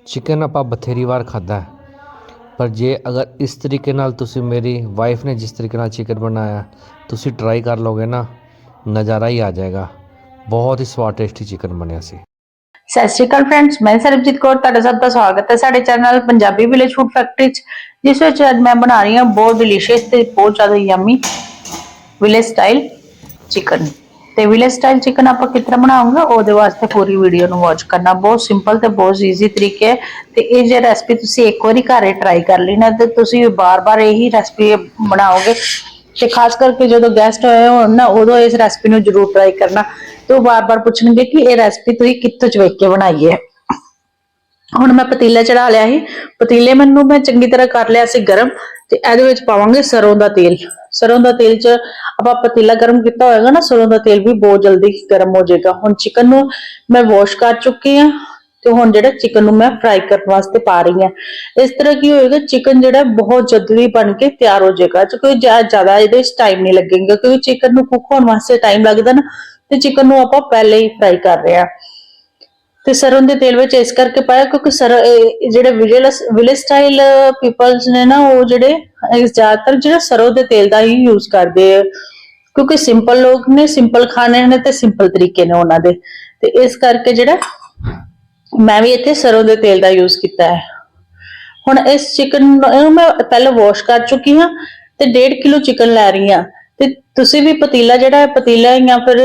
Chicken आपां बथेरी वार खादा है, पर जे अगर इस तरीके नाल तुसी मेरी वाइफ ने जिस तरीके नाल चिकन बनाया तुसी ट्राई कर लोगे ना, नज़ारा ही आ जाएगा। बहुत ही स्वाद टेस्टी चिकन बनया सी। सत श्री अकाल फ्रेंड्स, मैं सरबजीत कौर तुहाडा सब का स्वागत है साडे channel Punjabi village food factory जिस विच अज मैं बना रही हूँ बहुत डिलीशियस ते बहुत ज़्यादा यम्मी विलेज स्टाइल चिकन। ते विलेज स्टाइल चिकन आप किस तरह बनाओगे ਉਹਦੇ वास्ते पूरी वीडियो ਨੂੰ वॉच करना। बहुत सिंपल ते बहुत ईजी तरीके है ते ये जो रेसिपी तुसी एक बार घर ट्राई कर लेना ते तुसी बार-बार यही रेसिपी बनाओगे ते खास करके जो गेस्ट होए होण ना उदों इस रेसिपी ਨੂੰ जरूर ट्राई करना। तो बार-बार पूछणगे कि ये रेसिपी तुसी कित्थों च वेख के बनाई है। ਹੁਣ मैं पतीला चढ़ा लिया ਸੀ। पतीले मैनू मैं चंगी तरह कर लिया सी गरम ते ਇਹਦੇ ਵਿੱਚ ਪਾਵਾਂਗੇ ਸਰੋਂ ਦਾ ਤੇਲ। ਸਰੋਂ ਦਾ ਤੇਲ ਚ ਆਪਾਂ ਪਤੀਲਾ ਗਰਮ ਕੀਤਾ ਹੋਏਗਾ ਨਾ, ਸਰੋਂ ਦਾ ਤੇਲ ਵੀ ਬਹੁਤ ਜਲਦੀ ਗਰਮ ਹੋ ਜਾਏਗਾ। ਹੁਣ ਚਿਕਨ ਨੂੰ ਮੈਂ ਵਾਸ਼ ਕਰ ਚੁੱਕੀ ਹਾਂ ਤੇ ਹੁਣ ਜਿਹੜਾ ਚਿਕਨ ਨੂੰ ਮੈਂ ਫਰਾਈ ਕਰਨ ਵਾਸਤੇ ਪਾ ਰਹੀ ਹਾਂ। ਇਸ ਤਰ੍ਹਾਂ ਕੀ ਹੋਏਗਾ, ਚਿਕਨ ਜਿਹੜਾ ਬਹੁਤ ਜਲਦੀ ਬਣ ਕੇ ਤਿਆਰ ਹੋ ਜਾਏਗਾ ਤੇ ਕੋਈ ਜ਼ਿਆਦਾ ਇਹਦੇ ਵਿੱਚ ਟਾਈਮ ਨਹੀਂ ਲੱਗੇਗਾ ਕਿਉਂਕਿ ਚਿਕਨ ਨੂੰ ਕੁੱਕ ਹੋਣ ਵਾਸਤੇ ਟਾਈਮ ਲੱਗਦਾ ਨਾ, ਤੇ ਚਿਕਨ ਨੂੰ ਆਪਾਂ ਪਹਿਲੇ ਹੀ ਫਰਾਈ ਕਰ ਰਹੇ ਹਾਂ। ਤੇ ਸਰੋਂ ਦੇ ਤੇਲ ਵਿੱਚ ਇਸ ਕਰਕੇ ਪਾਇਆ ਕਿਉਂਕਿ ਜਿਹੜੇ ਵਿਲੇਜ ਸਟਾਈਲ ਪੀਪਲਸ ਨੇ ਨਾ, ਉਹ ਜਿਹੜੇ ਜ਼ਿਆਦਾਤਰ ਜਿਹੜਾ ਸਰੋਂ ਦੇ ਤੇਲ ਦਾ ਹੀ ਯੂਜ਼ ਕਰਦੇ ਆ ਕਿਉਂਕਿ ਸਿੰਪਲ ਲੋਕ ਨੇ, ਸਿੰਪਲ ਖਾਣੇ ਨੇ ਤੇ ਸਿੰਪਲ ਤਰੀਕੇ ਨੇ ਉਹਨਾਂ ਦੇ। ਤੇ ਇਸ ਕਰਕੇ ਜਿਹੜਾ ਮੈਂ ਵੀ ਇੱਥੇ ਸਰੋਂ ਦੇ ਤੇਲ ਦਾ ਯੂਜ਼ ਕੀਤਾ ਹੈ। ਹੁਣ ਇਸ ਚਿਕਨ ਨੂੰ ਮੈਂ ਪਹਿਲਾਂ ਵਾਸ਼ ਕਰ ਚੁੱਕੀ ਹਾਂ ਤੇ 1.5 ਕਿਲੋ ਚਿਕਨ ਲੈ ਰਹੀ ਹਾਂ। ਤੇ ਤੁਸੀਂ ਵੀ ਪਤੀਲਾ ਜਿਹੜਾ ਹੈ, ਪਤੀਲਾ ਜਾਂ ਫਿਰ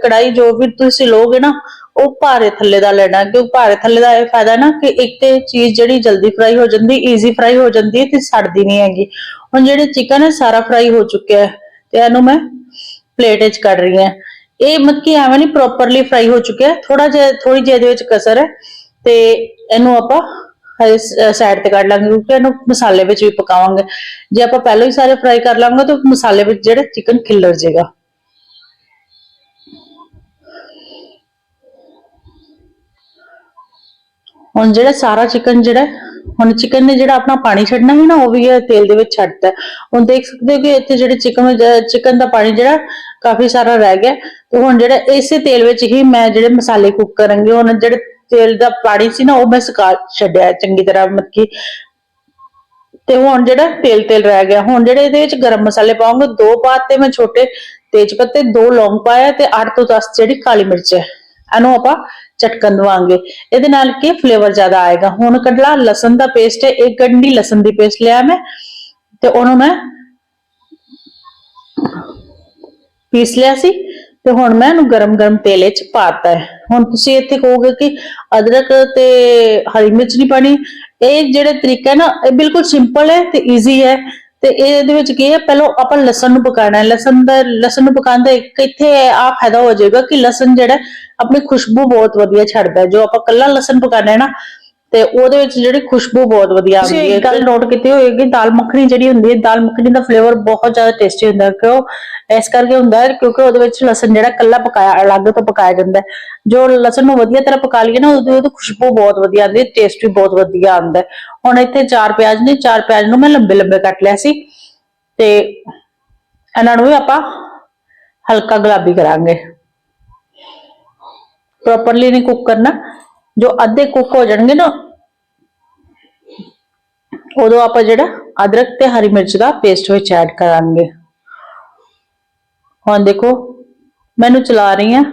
ਕੜਾਈ ਜੋ ਵੀ ਤੁਸੀਂ ਲੋਗੇ ਨਾ, ਉਹ ਭਾਰੇ ਥੱਲੇ ਦਾ ਲੈਣਾ ਕਿਉਂਕਿ ਭਾਰੇ ਥੱਲੇ ਦਾ ਇਹ ਫਾਇਦਾ ਨਾ ਕਿ ਇੱਕ ਤੇ ਚੀਜ਼ ਜਿਹੜੀ ਜਲਦੀ ਫਰਾਈ ਹੋ ਜਾਂਦੀ, ਈਜ਼ੀ ਫਰਾਈ ਹੋ ਜਾਂਦੀ ਹੈ ਤੇ ਸੜਦੀ ਨਹੀਂ ਹੈਗੀ। ਹੁਣ ਜਿਹੜੇ ਚਿਕਨ ਹੈ ਸਾਰਾ ਫਰਾਈ ਹੋ ਚੁੱਕਿਆ ਹੈ ਤੇ ਇਹਨੂੰ ਮੈਂ ਪਲੇਟ ਵਿੱਚ ਕੱਢ ਰਹੀ ਹਾਂ। ਇਹ ਮਤਲਬ ਕਿ ਐਵੇਂ ਨਹੀਂ ਪ੍ਰੋਪਰਲੀ ਫਰਾਈ ਹੋ ਚੁੱਕਿਆ, ਥੋੜੀ ਜਿਹੀ ਇਹਦੇ ਵਿੱਚ ਕਸਰ ਹੈ ਤੇ ਇਹਨੂੰ ਆਪਾਂ ਸਾਈਡ ਤੇ ਕੱਢ ਲਾਂਗੇ ਕਿਉਂਕਿ ਇਹਨੂੰ ਮਸਾਲੇ ਵਿੱਚ ਵੀ ਪਕਾਵਾਂਗੇ। ਜੇ ਆਪਾਂ ਪਹਿਲਾਂ ਹੀ ਸਾਰੇ ਫਰਾਈ ਕਰ ਲਾਂਗੇ ਤਾਂ ਮਸਾਲੇ ਵਿੱਚ ਜਿਹੜਾ ਚਿਕਨ ਖਿਲਰ ਜਾਏਗਾ। ਹੁਣ ਜਿਹੜਾ ਸਾਰਾ ਚਿਕਨ ਜਿਹੜਾ ਹੁਣ ਚਿਕਨ ਨੇ ਜਿਹੜਾ ਆਪਣਾ ਪਾਣੀ ਛੱਡਣਾ ਸੀ ਨਾ, ਉਹ ਵੀ ਤੇਲ ਦੇ ਵਿੱਚ ਛੱਡਤਾ। ਹੁਣ ਦੇਖ ਸਕਦੇ ਹੋ ਕਿ ਇੱਥੇ ਜਿਹੜੇ ਚਿਕਨ ਦਾ ਪਾਣੀ ਜਿਹੜਾ ਕਾਫੀ ਸਾਰਾ ਰਹਿ ਗਿਆ। ਤੇ ਹੁਣ ਜਿਹੜਾ ਇਸੇ ਤੇਲ ਵਿੱਚ ਹੀ ਮੈਂ ਜਿਹੜੇ ਮਸਾਲੇ ਕੁੱਕ ਕਰਾਂਗੀ। ਹੁਣ ਜਿਹੜੇ ਤੇਲ ਦਾ ਪਾਣੀ ਸੀ ਨਾ, ਉਹ ਮੈਂ ਸੁਕਾ ਛੱਡਿਆ ਚੰਗੀ ਤਰ੍ਹਾਂ ਮਤਲਬ ਕਿ। ਤੇ ਹੁਣ ਜਿਹੜਾ ਤੇਲ ਰਹਿ ਗਿਆ, ਹੁਣ ਜਿਹੜੇ ਇਹਦੇ ਵਿੱਚ ਗਰਮ ਮਸਾਲੇ ਪਾਉਂਗੇ, 2 ਪਾਤੇ ਮੈਂ ਛੋਟੇ ਤੇਜ ਪੱਤੇ, 2 ਲੌਂਗ ਪਾਇਆ ਤੇ 8 ਤੋਂ 10 ਜਿਹੜੀ ਕਾਲੀ ਮਿਰਚ ਹੈ, ਇਹਨੂੰ ਆਪਾਂ ਚਟਕਨ ਦਵਾਂਗੇ। ਇਹਦੇ ਨਾਲ ਕੀ ਫਲੇਵਰ ਜ਼ਿਆਦਾ ਆਏਗਾ। ਹੁਣ ਕੱਢਲਾ ਲਸਣ ਦਾ ਪੇਸਟ ਹੈ, 1 ਗੰਢੀ ਲਸਣ ਦੀ ਪੇਸਟ ਲਿਆ ਮੈਂ ਤੇ ਉਹਨੂੰ ਮੈਂ ਪੀਸ ਲਿਆ ਸੀ ਤੇ ਹੁਣ ਮੈਂ ਇਹਨੂੰ ਗਰਮ ਤੇਲ ਵਿੱਚ ਪਾਤਾ ਹੈ। ਹੁਣ ਤੁਸੀਂ ਇੱਥੇ ਕਹੋਗੇ ਕਿ ਅਦਰਕ ਤੇ ਹਰੀ ਮਿਰਚ ਨਹੀਂ ਪਾਣੀ। ਇਹ ਜਿਹੜਾ ਤਰੀਕਾ ਹੈ ਨਾ, ਇਹ ਬਿਲਕੁਲ ਸਿੰਪਲ ਹੈ ਤੇ ਈਜ਼ੀ ਹੈ। ਤੇ ਇਹਦੇ ਵਿੱਚ ਕੀ ਹੈ, ਪਹਿਲਾਂ ਆਪਾਂ ਲਸਣ ਨੂੰ ਪਕਾਣਾ ਹੈ। ਲਸਣ ਨੂੰ ਪਕਾਉਣ ਦਾ ਇੱਕ ਇੱਥੇ ਆ ਫਾਇਦਾ ਹੋ ਜਾਏਗਾ ਕਿ ਲਸਣ ਜਿਹੜਾ ਆਪਣੀ ਖੁਸ਼ਬੂ ਬਹੁਤ ਵਧੀਆ ਛੱਡਦਾ। ਜੋ ਆਪਾਂ ਕੱਲਾ ਲਸਣ ਪਕਾਣਾ ਹੈ ਨਾ, ਤੇ ਉਹਦੇ ਵਿੱਚ ਜਿਹੜੀ ਖੁਸ਼ਬੂ ਬਹੁਤ ਵਧੀਆ ਆਉਂਦੀ ਹੈ। ਇੱਕ ਗੱਲ ਨੋਟ ਕੀਤੀ ਹੋਏਗੀ, ਦਾਲ ਮੱਖਣੀ ਜਿਹੜੀ ਹੁੰਦੀ ਹੈ, ਦਾਲ ਮੱਖਣੀ ਦਾ ਫਲੇਵਰ ਬਹੁਤ ਜ਼ਿਆਦਾ ਟੇਸਟੀ ਹੁੰਦਾ। ਕਿਉਂ ਇਸ ਕਰਕੇ ਹੁੰਦਾ ਹੈ ਕਿਉਂਕਿ ਉਹਦੇ ਵਿੱਚ ਲਸਣ ਜਿਹੜਾ ਕੱਲਾ ਪਕਾਇਆ ਅਲੱਗ ਤੋਂ ਪਕਾਇਆ ਜਾਂਦਾ। ਜੋ ਲਸਣ ਨੂੰ ਵਧੀਆ ਤਰ੍ਹਾਂ ਪਕਾ ਲਈਏ ਨਾ, ਉਹਦੀ ਖੁਸ਼ਬੂ ਬਹੁਤ ਵਧੀਆ ਆਉਂਦੀ, ਟੇਸਟ ਵੀ ਬਹੁਤ ਵਧੀਆ ਆਉਂਦਾ। ਹੁਣ ਇੱਥੇ 4 ਪਿਆਜ਼ ਨੇ, 4 ਪਿਆਜ਼ ਨੂੰ ਮੈਂ ਲੰਬੇ ਕੱਟ ਲਿਆ ਸੀ ਤੇ ਇਹਨਾਂ ਨੂੰ ਵੀ ਆਪਾਂ ਹਲਕਾ ਗੁਲਾਬੀ ਕਰਾਂਗੇ। ਪ੍ਰੋਪਰਲੀ ਨਹੀਂ ਕੁੱਕ ਕਰਨਾ। ਜੋ ਅੱਧੇ ਕੁੱਕ ਹੋ ਜਾਣਗੇ ਨਾ, ਉਦੋਂ ਆਪਾਂ ਜਿਹੜਾ ਅਦਰਕ ਤੇ ਹਰੀ ਮਿਰਚ ਦਾ ਪੇਸਟ ਵਿੱਚ ਐਡ ਕਰਾਂਗੇ। ਹੁਣ ਦੇਖੋ ਮੈਨੂੰ ਚਲਾ ਰਹੀ ਹਾਂ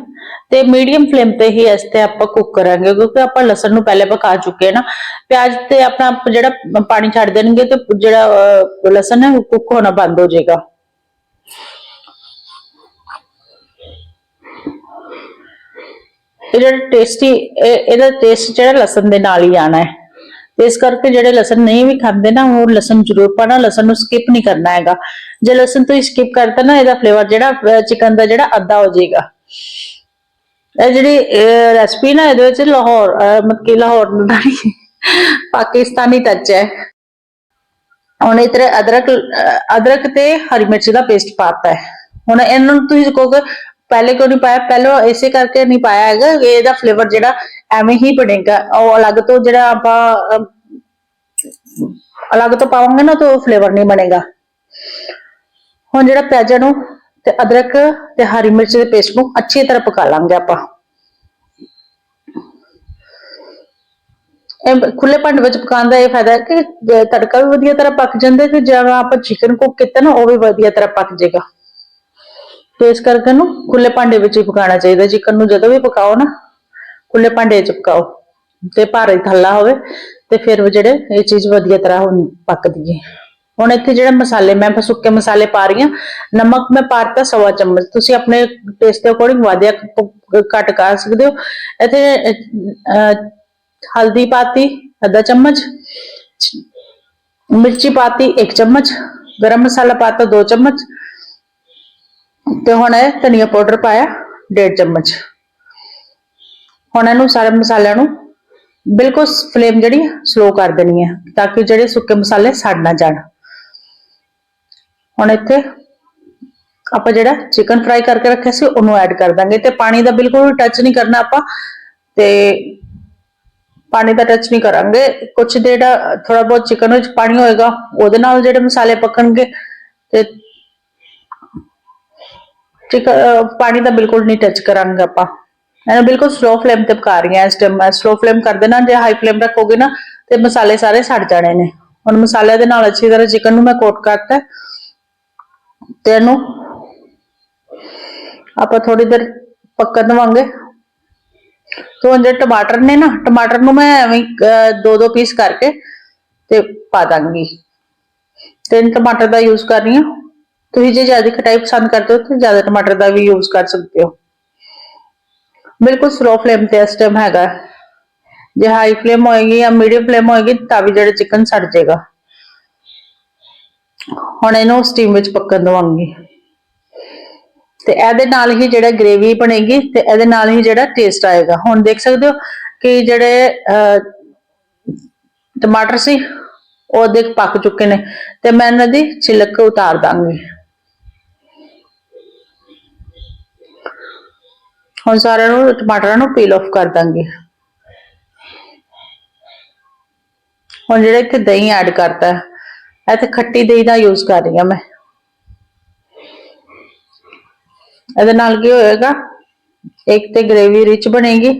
ਤੇ ਮੀਡੀਅਮ ਫਲੇਮ ਤੇ ਹੀ ਇਸ ਤੇ ਆਪਾਂ ਕੁੱਕ ਕਰਾਂਗੇ ਕਿਉਂਕਿ ਆਪਾਂ ਲਸਣ ਨੂੰ ਪਹਿਲੇ ਪਕਾ ਚੁੱਕੇ ਨਾ। ਪਿਆਜ਼ ਤੇ ਆਪਣਾ ਜਿਹੜਾ ਪਾਣੀ ਛੱਡ ਦੇਣਗੇ ਤੇ ਜਿਹੜਾ ਲਸਣ ਹੈ ਉਹ ਕੁੱਕ ਹੋਣਾ ਬੰਦ ਹੋ ਜਾਏਗਾ। ਇਹ ਜਿਹੜਾ ਇਹਦਾ ਟੇਸਟ ਜਿਹੜਾ ਲਸਣ ਦੇ ਨਾਲ ਹੀ ਆਣਾ ਹੈ। ਇਸ ਕਰਕੇ ਜਿਹੜੇ ਲਸਣ ਨਹੀਂ ਵੀ ਖਾਂਦੇ ਨਾ, ਉਹ ਲਸਣ ਜ਼ਰੂਰ ਪਾਣਾ, ਲਸਣ ਨੂੰ ਸਕਿਪ ਨਹੀਂ ਕਰਨਾ ਹੈਗਾ। ਜੇ ਲਸਣ ਤੁਸੀਂ ਸਕਿਪ ਕਰਤਾ ਨਾ, ਇਹਦਾ ਫਲੇਵਰ ਜਿਹੜਾ ਚਿਕਨ ਦਾ ਜਿਹੜਾ ਅੱਧਾ ਹੋ ਜਾਏਗਾ। ਇਹ ਜਿਹੜੀ ਰੈਸਪੀ ਨਾ, ਇਹਦੇ ਵਿੱਚ ਲਾਹੌਰ ਮਤਲਬ ਕਿ ਲਾਹੌਰ ਦਾ ਪਾਕਿਸਤਾਨੀ ਟੱਚ ਹੈ। ਹੁਣ ਇਹ ਤਰ੍ਹਾਂ ਅਦਰਕ ਤੇ ਹਰੀ ਮਿਰਚ ਦਾ ਪੇਸਟ ਪਾਤਾ ਹੈ। ਹੁਣ ਇਹਨਾਂ ਨੂੰ ਤੁਸੀਂ ਕਹੋਗੇ ਪਹਿਲੇ ਕਿਉਂ ਨਹੀਂ ਪਾਇਆ, ਪਹਿਲਾਂ ਇਸੇ ਕਰਕੇ ਨਹੀਂ ਪਾਇਆ ਹੈਗਾ, ਇਹਦਾ ਫਲੇਵਰ ਜਿਹੜਾ ਐਵੇਂ ਹੀ ਬਣੇਗਾ। ਉਹ ਅਲੱਗ ਤੋਂ ਜਿਹੜਾ ਆਪਾਂ ਅਲੱਗ ਤੋਂ ਪਾਵਾਂਗੇ ਨਾ, ਤਾਂ ਉਹ ਫਲੇਵਰ ਨਹੀਂ ਬਣੇਗਾ। ਹੁਣ ਜਿਹੜਾ ਪਿਆਜ਼ਾਂ ਨੂੰ ਤੇ ਅਦਰਕ ਤੇ ਹਰੀ ਮਿਰਚ ਦੇ ਪੇਸਟ ਨੂੰ ਅੱਛੀ ਤਰ੍ਹਾਂ ਪਕਾ ਲਾਂਗੇ ਆਪਾਂ। ਇਹ ਖੁੱਲੇ ਭਾਂਡੇ ਵਿੱਚ ਪਕਾਉਣ ਦਾ ਇਹ ਫਾਇਦਾ ਹੈ ਕਿ ਤੜਕਾ ਵੀ ਵਧੀਆ ਤਰ੍ਹਾਂ ਪੱਕ ਜਾਂਦਾ ਤੇ ਜਦੋਂ ਆਪਾਂ ਚਿਕਨ ਕੁੱਕ ਕੀਤਾ ਨਾ ਉਹ ਵੀ ਵਧੀਆ ਤਰ੍ਹਾਂ ਪੱਕ ਜਾਏਗਾ। ਤੇ ਇਸ ਕਰਕੇ ਨੂੰ ਖੁੱਲੇ ਭਾਂਡੇ ਵਿੱਚ ਹੀ ਪਕਾਉਣਾ ਚਾਹੀਦਾ। ਚਿਕਨ ਨੂੰ ਜਦੋਂ ਵੀ ਪਕਾਓ ਨਾ ਖੁੱਲੇ ਭਾਂਡੇ 'ਚ ਪਕਾਓ ਤੇ ਭਾਰੇ ਥੱਲਾ ਹੋਵੇ ਤੇ ਫਿਰ ਜਿਹੜੇ ਇਹ ਚੀਜ਼ ਵਧੀਆ ਤਰ੍ਹਾਂ ਪੱਕਦੀ ਹੈ। ਹੁਣ ਇੱਥੇ ਜਿਹੜੇ ਮਸਾਲੇ ਮੈਂ ਸੁੱਕੇ ਮਸਾਲੇ ਪਾ ਰਹੀ ਹਾਂ। ਨਮਕ ਮੈਂ ਪਾਤਾ 1.25 ਚਮਚ, ਤੁਸੀਂ ਆਪਣੇ ਟੇਸਟ ਦੇ ਅਕੋਰਡਿੰਗ ਵੱਧ ਜਾਂ ਘੱਟ ਕਰ ਸਕਦੇ ਹੋ। ਇੱਥੇ हल्दी पाती आधा चम्मच, मिर्ची पाती 1 चम्मच, गरम मसाला पाता 2 चम्मच ते हुण धनिया पाउडर पाया 1.5 चम्मच। हुण इहनूं सारे मसालिआं नूं बिल्कुल फ्लेम जिहड़ी स्लो कर देनी है ताकि जिहड़े सुक्के मसाले सड़ ना जाण। हुण इत्थे आपां जिहड़ा चिकन फ्राई करके रखिआ सी उहनूं ऐड कर दांगे ते पानी दा बिल्कुल टच नहीं करना आपां ते पानी का टच नहीं करांगे। कुछ जेड़ा थोड़ा बहुत चिकन विच पानी होएगा ओहदे नाल जेड़े मसाले पकणगे ते चिकन पानी का बिल्कुल नहीं टच करांगे आपां। मैं बिल्कुल स्लो फ्लेम ते पका रही हां इस टाइम। मैं स्लो फ्लेम कर देना, जे हाई फ्लेम रखोगे ना ते मसाले सारे सड़ जाने ने। हुण मसाले दे नाल अच्छी तरह चिकन नूं मैं कोट करता ते इहनूं आपां थोड़ी देर पक्कण देवांगे। तो जो टमाटर ने ना टमाटर नूं मैं एवें 2-2 पीस करके ते पा दांगी। 3 टमाटर का यूज कर रही हूँ। तुसीं जे ज्यादा खटाई पसंद करते हो तो ज्यादा टमाटर का भी यूज कर सकते हो। बिल्कुल स्लो फ्लेम ते इस टाइम हैगा। जे हाई फ्लेम होएगी या मीडियम फ्लेम होएगी तां भी जिहड़ा चिकन सड़ जाएगा। हुण इहनूं स्टीम विच पक्कण देवांगी ते ਇਹਦੇ ਨਾਲ ਹੀ ਜਿਹੜਾ ਗ੍ਰੇਵੀ ਬਣੇਗੀ ਤੇ ਇਹਦੇ ਨਾਲ ਹੀ ਜਿਹੜਾ ਟੇਸਟ ਆਏਗਾ। ਹੁਣ ਦੇਖ ਸਕਦੇ ਹੋ ਕਿ ਜਿਹੜੇ ਟਮਾਟਰ ਸੀ ਉਹ ਦੇਖ ਪੱਕ ਚੁੱਕੇ ਨੇ ਤੇ ਮੈਂ ਇਹਨਾਂ ਦੀ ਛਿਲਕ ਉਤਾਰ ਦਾਂਗੀ। ਹੁਣ ਸਾਰਿਆਂ ਨੂੰ ਟਮਾਟਰਾਂ ਨੂੰ ਪੀਲ ਆਫ ਕਰ ਦਾਂਗੀ। ਹੁਣ ਜਿਹੜਾ ਇੱਥੇ ਦਹੀਂ ਐਡ ਕਰਤਾ ਹੈ, ਇੱਥੇ ਖੱਟੀ ਦਹੀਂ ਦਾ ਯੂਜ਼ ਕਰ ਰਹੀ ਹਾਂ ਮੈਂ। ਇਹਦੇ ਨਾਲ ਕੀ ਹੋਏਗਾ, ਇੱਕ ਤੇ ਗ੍ਰੇਵੀ ਰਿਚ ਬਣੇਗੀ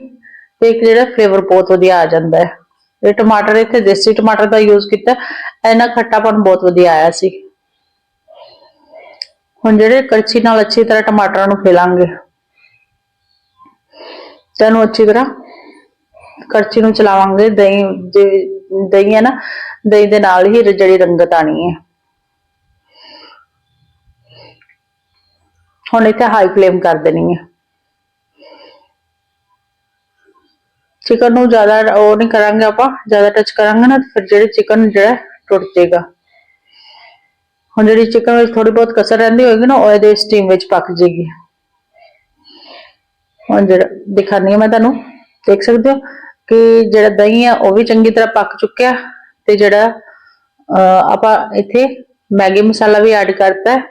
ਤੇ ਇੱਕ ਜਿਹੜਾ ਫਲੇਵਰ ਬਹੁਤ ਵਧੀਆ ਆ ਜਾਂਦਾ ਹੈ। ਇਹ ਟਮਾਟਰ ਇੱਥੇ ਦੇਸੀ ਟਮਾਟਰ ਦਾ ਯੂਜ਼ ਕੀਤਾ, ਇਹਨਾਂ ਖੱਟਾਪਨ ਬਹੁਤ ਵਧੀਆ ਆਇਆ ਸੀ। ਹੁਣ ਜਿਹੜੇ ਕੜਛੀ ਨਾਲ ਅੱਛੀ ਤਰ੍ਹਾਂ ਟਮਾਟਰਾਂ ਨੂੰ ਫੈਲਾਂਗੇ ਤੇ ਇਹਨੂੰ ਅੱਛੀ ਤਰ੍ਹਾਂ ਕੜਛੀ ਨੂੰ ਚਲਾਵਾਂਗੇ। ਦਹੀਂ ਹੈ ਨਾ, ਦਹੀਂ ਦੇ ਨਾਲ ਹੀ ਜਿਹੜੀ ਰੰਗਤ ਆਣੀ ਹੈ। ਹੁਣ ਇੱਥੇ ਹਾਈ ਫਲੇਮ ਕਰ ਦੇਣੀ ਹੈ। चिकन ਨੂੰ ਜ਼ਿਆਦਾ ਉਹ ਨਹੀਂ ਕਰਾਂਗੇ ਆਪਾਂ, ਜ਼ਿਆਦਾ ਟੱਚ ਕਰਾਂਗੇ ਨਾ ਫਿਰ ਜਿਹੜੇ ਚਿਕਨ ਜਿਹੜਾ ਟੁੱਟ ਜਾਏਗਾ। ਹੁਣ ਜਿਹੜੀ ਚਿਕਨ ਵਿੱਚ ਥੋੜੀ ਬਹੁਤ ਕਸਰ ਰਹਿੰਦੀ ਹੋਏਗੀ ਨਾ ਉਹ ਇਹਦੇ ਸਟੀਮ ਵਿੱਚ ਪੱਕ ਜਾਏਗੀ। ਹੁਣ ਜਿਹੜਾ ਦਿਖਾਣੀ ਹੈ ਮੈਂ ਤੁਹਾਨੂੰ, ਦੇਖ ਸਕਦੇ ਹੋ ਕਿ ਜਿਹੜਾ ਦਹੀਂ ਆ ਉਹ ਵੀ ਚੰਗੀ ਤਰ੍ਹਾਂ ਪੱਕ ਚੁੱਕਿਆ ਤੇ ਜਿਹੜਾ ਆਪਾਂ ਇੱਥੇ ਮੈਗੀ ਮਸਾਲਾ ਵੀ ਐਡ ਕਰਤਾ ਹੈ।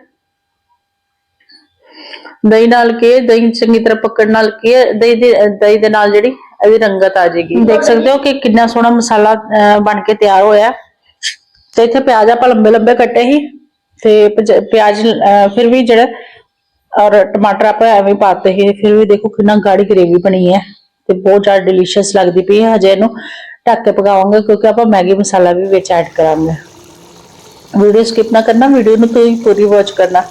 ਦਹੀਂ ਨਾਲ ਕੀ, ਦਹੀਂ ਚੰਗੀ ਤਰ੍ਹਾਂ ਪੱਕਣ ਨਾਲ ਕੀ ਦਹੀਂ ਦੇ ਨਾਲ ਜਿਹੜੀ ਇਹਦੀ ਰੰਗਤ ਆ ਜਾਏਗੀ। ਦੇਖ ਸਕਦੇ ਹੋ ਕਿ ਕਿੰਨਾ ਸੋਹਣਾ ਮਸਾਲਾ ਬਣ ਕੇ ਤਿਆਰ ਹੋਇਆ। ਤੇ ਇੱਥੇ ਪਿਆਜ਼ ਆਪਾਂ ਲੰਬੇ ਲੰਬੇ ਕੱਟੇ ਸੀ ਤੇ ਪਿਆਜ਼ ਫਿਰ ਵੀ ਜਿਹੜਾ ਔਰ ਟਮਾਟਰ ਆਪਾਂ ਐਵੇਂ ਪਾਤੇ ਸੀ, ਫਿਰ ਵੀ ਦੇਖੋ ਕਿੰਨਾ ਗਾੜੀ ਗ੍ਰੇਵੀ ਬਣੀ ਹੈ ਤੇ ਬਹੁਤ ਜ਼ਿਆਦਾ ਡਿਲੀਸ਼ੀਅਸ ਲੱਗਦੀ ਪਈ ਹੈ। ਹਜੇ ਇਹਨੂੰ ਢੱਕ ਕੇ ਪਕਾਵਾਂਗੇ ਕਿਉਂਕਿ ਆਪਾਂ ਮੈਗੀ ਮਸਾਲਾ ਵੀ ਵਿੱਚ ਐਡ ਕਰਾਂਗੇ। ਵੀਡੀਓ ਸਕਿਪ ਨਾ ਕਰਨਾ, ਵੀਡੀਓ ਨੂੰ ਤੁਸੀਂ ਪੂਰੀ ਵਾਚ ਕਰਨਾ।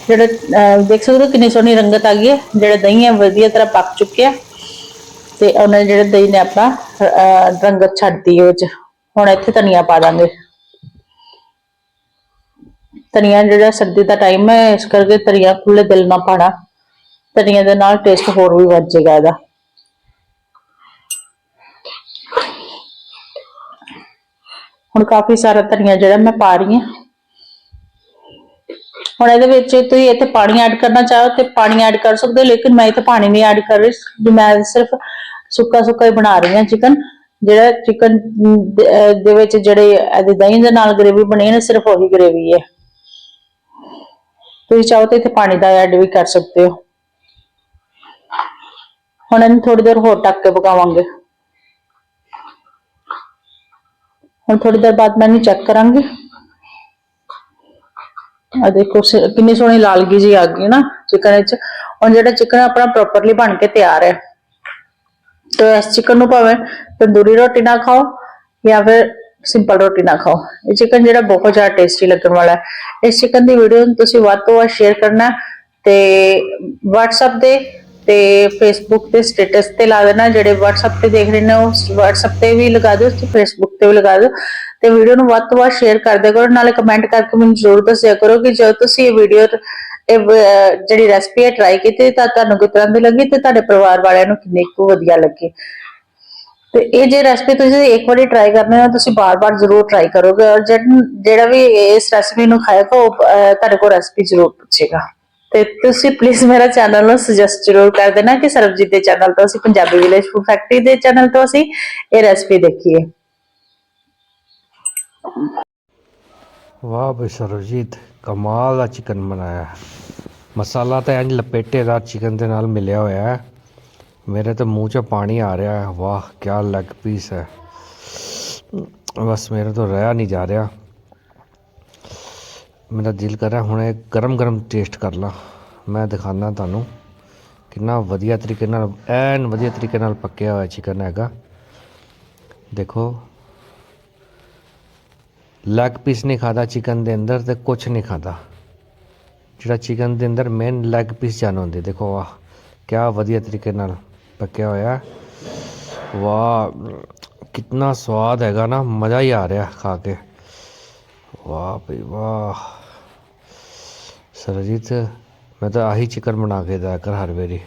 ਜਿਹੜਾ ਦੇਖ ਸਕਦੇ ਹੋ ਕਿੰਨੀ ਸੋਹਣੀ ਰੰਗਤ ਆ ਗਈ ਹੈ। ਜਿਹੜਾ ਦਹੀਂ ਹੈ ਵਧੀਆ ਤਰ੍ਹਾਂ ਪੱਕ ਚੁੱਕਿਆ ਤੇ ਉਹਨੇ ਜਿਹੜੇ ਦਹੀਂ ਨੇ ਆਪਣਾ ਰੰਗਤ ਛੱਡਤੀ ਵਿੱਚ। ਹੁਣ ਇੱਥੇ ਧਨੀਆ ਪਾ ਦਾਂਗੇ। ਧਨੀਆ ਜਿਹੜਾ ਸਰਦੀ ਦਾ ਟਾਈਮ ਹੈ ਇਸ ਕਰਕੇ ਧਨੀਆ ਖੁੱਲੇ ਦਿਲ ਨਾਲ ਪਾਣਾ, ਧਨੀਆ ਦੇ ਨਾਲ ਟੇਸਟ ਹੋਰ ਵੀ ਵੱਧ ਜਾਏਗਾ ਇਹਦਾ। ਹੁਣ ਕਾਫੀ ਸਾਰਾ ਧਨੀਆ ਜਿਹੜਾ ਮੈਂ ਪਾ ਰਹੀ ਹਾਂ। ਹੁਣ ਇਹਦੇ ਵਿੱਚ ਤੁਸੀਂ ਇੱਥੇ ਪਾਣੀ ਐਡ ਕਰਨਾ ਚਾਹੋ ਤੇ ਪਾਣੀ ਐਡ ਕਰ ਸਕਦੇ ਹੋ, ਲੇਕਿਨ ਮੈਂ ਇੱਥੇ ਪਾਣੀ ਨਹੀਂ ਐਡ ਕਰ ਰਹੀ। ਮੈਂ ਸਿਰਫ ਸੁੱਕਾ ਸੁੱਕਾ ਹੀ ਬਣਾ ਰਹੀ ਹਾਂ ਚਿਕਨ। ਜਿਹੜਾ ਚਿਕਨ ਦੇ ਵਿੱਚ ਜਿਹੜੇ ਇਹਦੇ ਦਹੀਂ ਦੇ ਨਾਲ ਗ੍ਰੇਵੀ ਬਣੀ ਹੈ ਸਿਰਫ ਉਹੀ ਗ੍ਰੇਵੀ ਹੈ। ਤੁਸੀਂ ਚਾਹੋ ਤਾਂ ਇੱਥੇ ਪਾਣੀ ਦਾ ਐਡ ਵੀ ਕਰ ਸਕਦੇ ਹੋ। ਹੁਣ ਇਹਨੂੰ ਥੋੜੀ ਦੇਰ ਹੋਰ ਢੱਕ ਕੇ ਪਕਾਵਾਂਗੇ। ਹੁਣ ਥੋੜੀ ਦੇਰ ਬਾਅਦ ਮੈਂ ਇਹਨੂੰ ਚੈੱਕ ਕਰਾਂਗੀ। ਆ ਦੇਖੋ ਕਿੰਨੀ ਸੋਹਣੀ ਲਾਲਗੀ ਜੀ ਆ ਗਈ ਨਾ ਚਿਕਨ ਵਿੱਚ। ਹੁਣ ਜਿਹੜਾ ਚਿਕਨ ਆਪਣਾ ਪ੍ਰੋਪਰਲੀ ਬਣ ਕੇ ਤਿਆਰ ਹੈ। तो इस चिकन ਨੂੰ ਭਾਵੇਂ ਤੰਦੂਰੀ ਰੋਟੀ ਨਾਲ ਖਾਓ ਜਾਂ ਫਿਰ ਸਿੰਪਲ ਰੋਟੀ ਨਾਲ ਖਾਓ। ਇਹ ਚਿਕਨ ਜਿਹੜਾ ਬਹੁਤ ਜ਼ਿਆਦਾ ਟੇਸਟੀ ਲੱਗਣ ਵਾਲਾ ਹੈ। ਇਸ ਚਿਕਨ ਦੀ ਵੀਡੀਓ ਨੂੰ ਤੁਸੀਂ ਵੱਧ ਤੋਂ ਵੱਧ ਸ਼ੇਅਰ ਕਰਨਾ ਤੇ WhatsApp ਤੇ ਤੇ Facebook ਤੇ ਸਟੇਟਸ ਤੇ ਲਾ ਦੇਣਾ। ਜਿਹੜੇ WhatsApp ਤੇ ਦੇਖ ਰਹੇ ਨੇ ਉਹ WhatsApp ਤੇ ਵੀ ਲਗਾ ਦਿਓ ਤੇ Facebook ਤੇ ਵੀ ਲਗਾ ਦਿਓ ਤੇ ਵੀਡੀਓ ਨੂੰ ਵੱਧ ਤੋਂ ਵੱਧ ਸ਼ੇਅਰ ਕਰ ਦਿਆ ਕਰੋ। ਨਾਲੇ ਕਮੈਂਟ ਕਰਕੇ ਮੈਨੂੰ ਜ਼ਰੂਰ ਦੱਸਿਆ ਕਰੋ ਕਿ ਜਦੋਂ ਤੁਸੀਂ ਇਹ ਵੀਡੀਓ ਜਿਹੜੀ ਰੈਸਪੀ ਹੈ ਟਰਾਈ ਕੀਤੀ ਤਾਂ ਤੁਹਾਨੂੰ ਕਿਸ ਤਰ੍ਹਾਂ ਦੀ ਲੱਗੀ ਤੇ ਤੁਹਾਡੇ ਪਰਿਵਾਰ ਵਾਲਿਆਂ ਨੂੰ ਕਿੰਨੀ ਕੁ ਵਧੀਆ ਲੱਗੀ। ਤੇ ਇਹ ਜੇ ਰੈਸਪੀ ਤੁਸੀਂ ਇੱਕ ਵਾਰੀ ਟਰਾਈ ਕਰਨੀ ਹੋ ਤੁਸੀਂ ਬਾਰ-ਬਾਰ ਜ਼ਰੂਰ ਟਰਾਈ ਕਰੋਗੇ ਔਰ ਜਿਹੜਾ ਵੀ ਇਸ ਰੈਸਪੀ ਨੂੰ ਖਾਏਗਾ ਉਹ ਤੁਹਾਡੇ ਕੋਲ ਰੈਸਪੀ ਜ਼ਰੂਰ ਪੁੱਛੇਗਾ। ਤੇ ਤੁਸੀਂ ਪਲੀਜ਼ ਮੇਰਾ ਚੈਨਲ ਨੂੰ ਸੁਜੈਸਟ ਜ਼ਰੂਰ ਕਰ ਦੇਣਾ ਕਿ ਸਰਬਜੀਤ ਦੇ ਚੈਨਲ ਤੋਂ ਅਸੀਂ ਪੰਜਾਬੀ ਵਿਲੇਜ ਫੂਡ ਫੈਕਟਰੀ ਦੇ ਚੈਨਲ ਤੋਂ ਅਸੀਂ ਇਹ ਰੈਸਪੀ ਦੇਖੀਏ। वाह भाई सरबजीत कमाल का चिकन बनाया। मसाला तो इंज लपेटेदार चिकन के नाल मिलिया होया है। मेरे तो मूँह च पानी आ रहा है। वाह क्या लेग पीस है। बस मेरे तो रहा नहीं जा रहा। मेरा दिल कर रहा हुणे गरम गरम टेस्ट कर ला। मैं दिखाना तुहानू कितना वधिया तरीके नाल एन वधिया तरीके नाल पक्या हुआ चिकन हैगा। देखो लैग पीस नहीं खाता चिकन के अंदर तो कुछ नहीं खाता। जिहड़ा चिकन के अंदर मेन लैग पीस जान होंदी। देखो वाह क्या वधिया तरीके नाल पक्या होया। वाह कितना स्वाद हैगा ना, मज़ा ही आ रहा खा के। वाह भाई वाह सरजीत मैं तो आही चिकन बना के दिया कर हर वेरी।